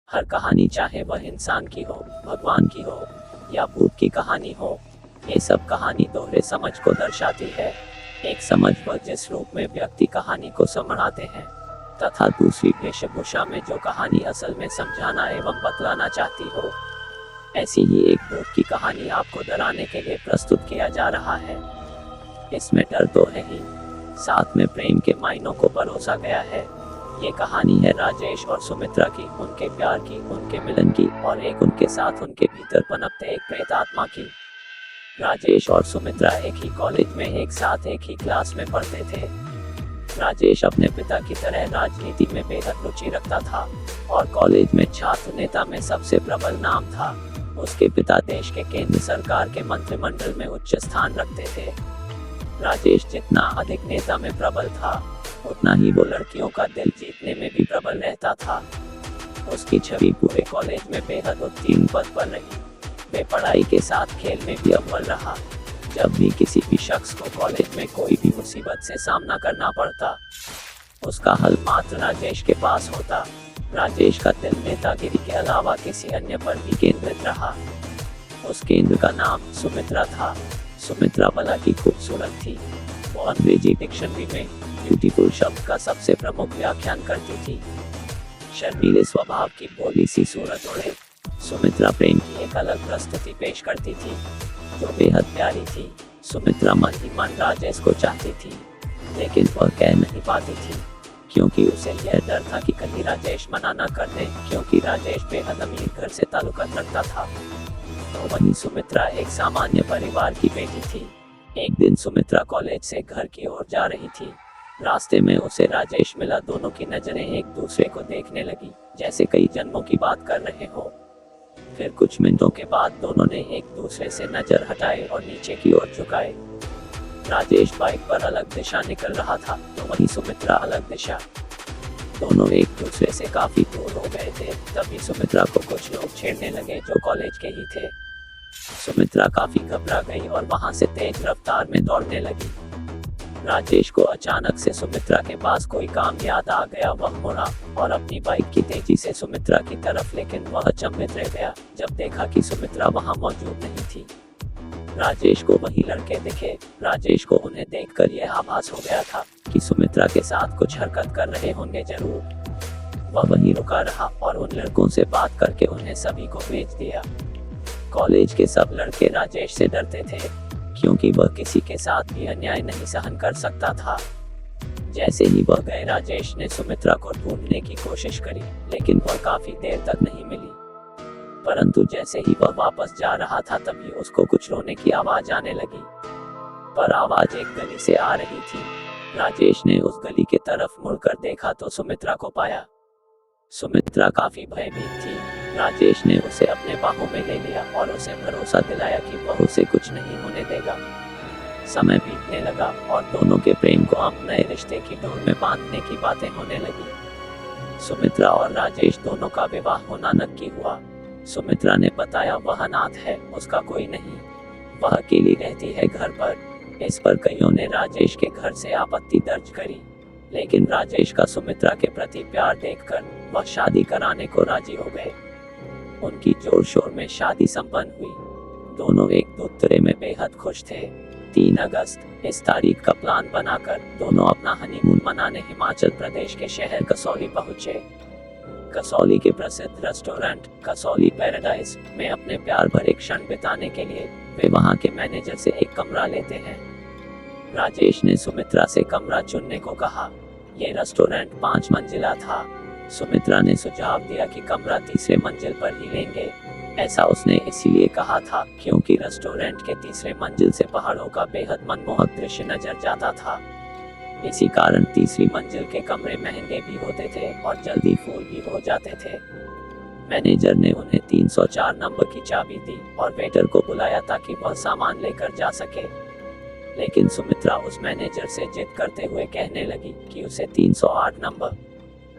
हर कहानी, चाहे वह इंसान की हो, भगवान की हो या भूत की कहानी हो, ये सब कहानी दोहरे समझ को दर्शाती है। एक समझ वह जिस रूप में व्यक्ति कहानी को समझाते हैं, तथा दूसरी वेशभूषा में जो कहानी असल में समझाना एवं बतलाना चाहती हो। ऐसी ही एक भूत की कहानी आपको डराने के लिए प्रस्तुत किया जा रहा है। इसमें डर तो है ही, साथ में प्रेम के मायनों को परोसा गया है। ये कहानी है राजेश और सुमित्रा की, उनके प्यार की, उनके मिलन की और एक उनके साथ उनके भीतर पनपते एक प्रेत आत्मा की। राजेश और सुमित्रा एक ही कॉलेज में एक साथ एक ही क्लास में पढ़ते थे। राजेश अपने पिता की तरह राजनीति में बेहद रुचि रखता था और कॉलेज में छात्र नेता में सबसे प्रबल नाम था। उसके पिता देश के केंद्र सरकार के मंत्रिमंडल में उच्च स्थान रखते थे। राजेश जितना अधिक नेता में प्रबल था, उतना ही वो लड़कियों का दिल जीतने में भी प्रबल रहता था। उसकी छवि पूरे कॉलेज में बेहद उत्तीर्ण पद पर रही। वे पढ़ाई के साथ खेल में भी अव्वल रहा। जब भी किसी भी शख्स को कॉलेज में कोई भी मुसीबत से सामना करना पड़ता, उसका हल मात्र राजेश के पास होता। राजेश का दिल नेतागिरी के अलावा किसी अन्य पर भी केंद्रित रहा। उस केंद्र का नाम सुमित्रा था। सुमित्रा भला की खूबसूरत थी। वो अंग्रेजी डिक्शनरी में ब्यूटीफुल शब्द का सबसे प्रमुख व्याख्यान करती थी। शर्मीले स्वभाव की भोली सी सूरत ओढ़े सुमित्रा प्रेम की एक अलग प्रस्तुति पेश करती थी, जो बेहद प्यारी थी। सुमित्रा मन ही मन राजेश को चाहती थी, लेकिन वह कह नहीं पाती थी, क्योंकि उसे यह डर था कि कहीं राजेश मना न कर दे, क्योंकि राजेश बेहद अमीर घर से ताल्लुकात रखता था। तो वहीं सुमित्रा एक सामान्य परिवार की बेटी थी। एक दिन सुमित्रा कॉलेज से घर की ओर जा रही थी। रास्ते में उसे राजेश मिला। दोनों की नजरें एक दूसरे को देखने लगी, जैसे कई जन्मों की बात कर रहे हो। फिर कुछ मिनटों के बाद दोनों ने एक दूसरे से नजर हटाए और नीचे की ओर झुकाए। राजेश बाइक पर अलग दिशा निकल रहा था, तो वहीं सुमित्रा अलग दिशा। दोनों एक दूसरे से काफी दूर हो गए थे। तभी सुमित्रा को कुछ लोग छेड़ने लगे जो कॉलेज के ही थे। सुमित्रा काफी घबरा गई और वहां से तेज रफ्तार में दौड़ने लगी। राजेश को अचानक से सुमित्रा के पास कोई काम याद आ गया। वह मुड़ा और अपनी बाइक की तेजी से सुमित्रा की तरफ, लेकिन वह अचंभित रह गया जब देखा कि सुमित्रा वहां मौजूद नहीं थी। राजेश को वही लड़के दिखे। राजेश को उन्हें देखकर यह आभास हो गया था कि सुमित्रा के साथ कुछ हरकत कर रहे होंगे जरूर। वह वहीं रुका रहा और उन लड़कों से बात करके उन्हें सभी को भेज दिया। कॉलेज के सब लड़के राजेश से डरते थे, क्योंकि वह किसी के साथ भी अन्याय नहीं सहन कर सकता था। जैसे ही वह गए, राजेश ने सुमित्रा को ढूंढने की कोशिश करी, लेकिन वह काफी देर तक नहीं मिली। परंतु जैसे ही वह वापस जा रहा था, तभी उसको कुछ रोने की आवाज आने लगी। पर आवाज एक गली से आ रही थी। राजेश ने उस गली के तरफ मुड़कर देखा तो सुमित्रा को पाया। सुमित्रा काफी भयभीत थी। राजेश ने उसे अपने बाहों में ले लिया और उसे भरोसा दिलाया कि वह उसे कुछ नहीं होने देगा। समय बीतने लगा और दोनों के प्रेम को अब नए रिश्ते की डोर में बांधने की बातें होने लगी। सुमित्रा और राजेश दोनों का विवाह होना नक्की हुआ। सुमित्रा ने बताया वह अनाथ है, उसका कोई नहीं, वह अकेली रहती है घर पर। इस पर कईयों ने राजेश के घर से आपत्ति दर्ज करी, लेकिन राजेश का सुमित्रा के प्रति प्यार देखकर वह शादी कराने को राजी हो गए। उनकी जोर शोर में शादी संपन्न हुई। दोनों एक दूसरे में बेहद खुश थे। 3 अगस्त इस तारीख का प्लान बनाकर दोनों अपना हनीमून मनाने हिमाचल प्रदेश के शहर कसौली पहुंचे। कसौली के प्रसिद्ध रेस्टोरेंट कसौली पैराडाइज में अपने प्यार भरे क्षण बिताने के लिए वे वहां के मैनेजर से एक कमरा लेते हैं। राजेश ने सुमित्रा से कमरा चुनने को कहा। यह रेस्टोरेंट 5 मंजिला था। सुमित्रा ने सुझाव दिया कि कमरा 3रे मंजिल पर ही लेंगे। ऐसा उसने इसीलिए कहा था क्योंकि रेस्टोरेंट के 3रे मंजिल से पहाड़ों का बेहद मनमोहक दृश्य नजर जाता था। इसी कारण 3री मंजिल के कमरे महंगे भी होते थे और जल्दी फुल भी हो जाते थे। मैनेजर ने उन्हें 304 नंबर की चाबी दी और वेटर को बुलाया ताकि वह सामान लेकर जा सके। लेकिन सुमित्रा उस मैनेजर से जिद करते हुए कहने लगी कि उसे 308 नंबर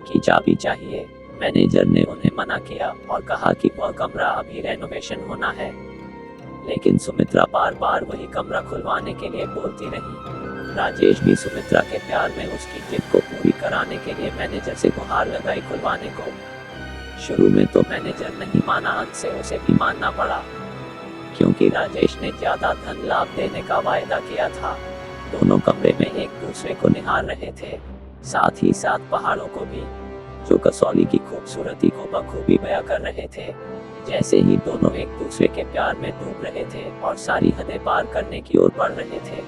की चाबी चाहिए। मैनेजर ने उन्हें मना किया और कहा कि वह कमरा अभी रेनोवेशन होना है, लेकिन सुमित्रा बार बार वही कमरा खुलवाने के लिए बोलती रही। राजेश भी सुमित्रा के प्यार में उसकी जिद को पूरी कराने के लिए मैनेजर से गुहार लगाई खुलवाने को। शुरू में तो मैनेजर नहीं माना, अंत से उसे भी मानना पड़ा, क्योंकि राजेश ने ज्यादा धन लाभ देने का वायदा किया था। दोनों कमरे में एक दूसरे को निहार रहे थे, साथ ही साथ पहाड़ों को भी, जो कसौली की खूबसूरती को बखूबी बयां कर रहे थे। जैसे ही दोनों एक दूसरे के प्यार में डूब रहे थे और सारी हदें पार करने की ओर बढ़ रहे थे,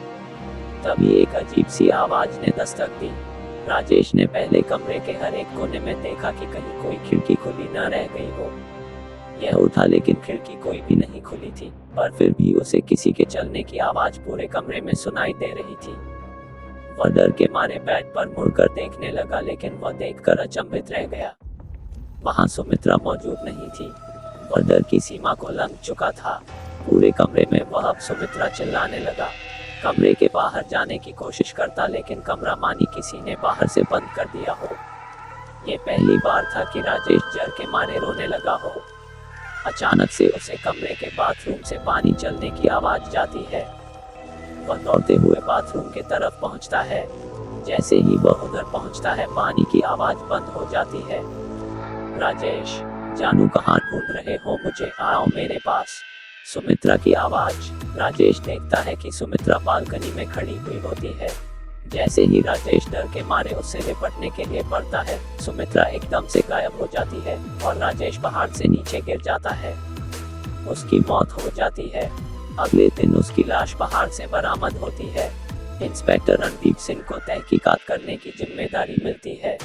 तभी एक अजीब सी आवाज ने दस्तक दी। राजेश ने पहले कमरे के हर एक कोने में देखा कि कहीं कोई खिड़की खुली न रह गई हो। यह उठा, लेकिन खिड़की कोई भी नहीं खुली थी, पर फिर भी उसे किसी के चलने की आवाज पूरे कमरे में सुनाई दे रही थी। वह डर के मारे बेड पर मुड़कर देखने लगा, लेकिन वह देखकर अचंभित रह गया। वहां सुमित्रा मौजूद नहीं थी। वह डर की सीमा को लंघ चुका था। पूरे कमरे में वह अब सुमित्रा चिल्लाने लगा। कमरे के बाहर जाने की कोशिश करता, लेकिन कमरा मानी किसी ने बाहर से बंद कर दिया हो। ये पहली बार था कि राजेश डर के मारे रोने लगा हो। अचानक से उसे कमरे के बाथरूम से पानी चलने की आवाज जाती है। वह दौड़ते हुए बाथरूम के तरफ पहुंचता है। जैसे ही वह उधर पहुंचता है, पानी की आवाज बंद हो जाती है। राजेश, जानू कहाँ ढूंढ रहे हो मुझे, आओ मेरे पास। सुमित्रा की आवाज। राजेश देखता है कि सुमित्रा बालकनी में खड़ी हुई होती है। जैसे ही राजेश डर के मारे उससे निपटने के लिए बढ़ता है, सुमित्रा एकदम से गायब हो जाती है और राजेश पहाड़ से नीचे गिर जाता है। उसकी मौत हो जाती है। अगले दिन उसकी लाश पहाड़ से बरामद होती है। इंस्पेक्टर रणदीप सिंह को तहकीकात करने की जिम्मेदारी मिलती है।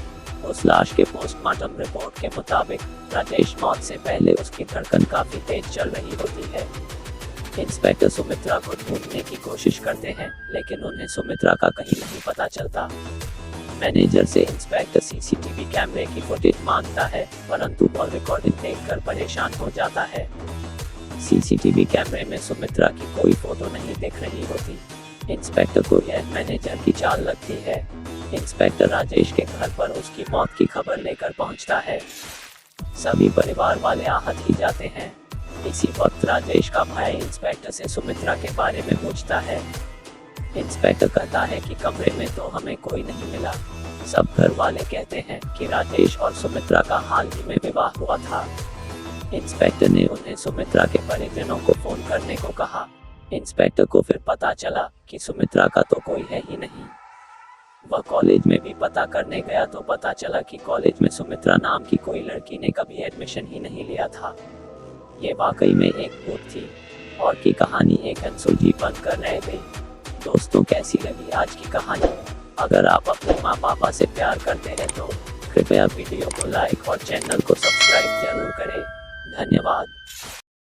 उस लाश के पोस्टमार्टम रिपोर्ट के मुताबिक राजेश मौत से पहले उसकी धड़कन काफी तेज चल रही होती है। इंस्पेक्टर सुमित्रा को ढूंढने की कोशिश करते हैं, लेकिन उन्हें सुमित्रा का कहीं नहीं पता चलता। मैनेजर से इंस्पेक्टर सीसीटीवी कैमरे की फुटेज मांगता है, परंतु वह रिकॉर्डिंग देखकर परेशान हो जाता है। सीसीटीवी कैमरे में सुमित्रा की कोई फोटो नहीं दिख रही होती। इंस्पेक्टर को यह मैनेजर की चाल लगती है। इंस्पेक्टर राजेश के घर पर उसकी मौत की खबर लेकर पहुंचता है। सभी परिवार वाले आहत ही जाते हैं। इसी वक्त राजेश का भाई इंस्पेक्टर से सुमित्रा के बारे में पूछता है। इंस्पेक्टर कहता है कि कमरे में तो हमें कोई नहीं मिला। सब घर वाले कहते हैं कि राजेश और सुमित्रा का हाल ही में विवाह हुआ था। इंस्पेक्टर ने उन्हें सुमित्रा के परिजनों को फोन करने को कहा। इंस्पेक्टर को फिर पता चला कि सुमित्रा का तो कोई है ही नहीं। वह कॉलेज में भी पता करने गया तो पता चला कि कॉलेज में सुमित्रा नाम की कोई लड़की ने कभी एडमिशन ही नहीं लिया था। ये वाकई में एक भूत थी और की कहानी एक अनसुलझी बनकर रह गई। दोस्तों, कैसी लगी आज की कहानी? अगर आप अपने माँ पापा से प्यार करते हैं तो कृपया वीडियो को लाइक और चैनल को सब्सक्राइब जरूर करें। धन्यवाद।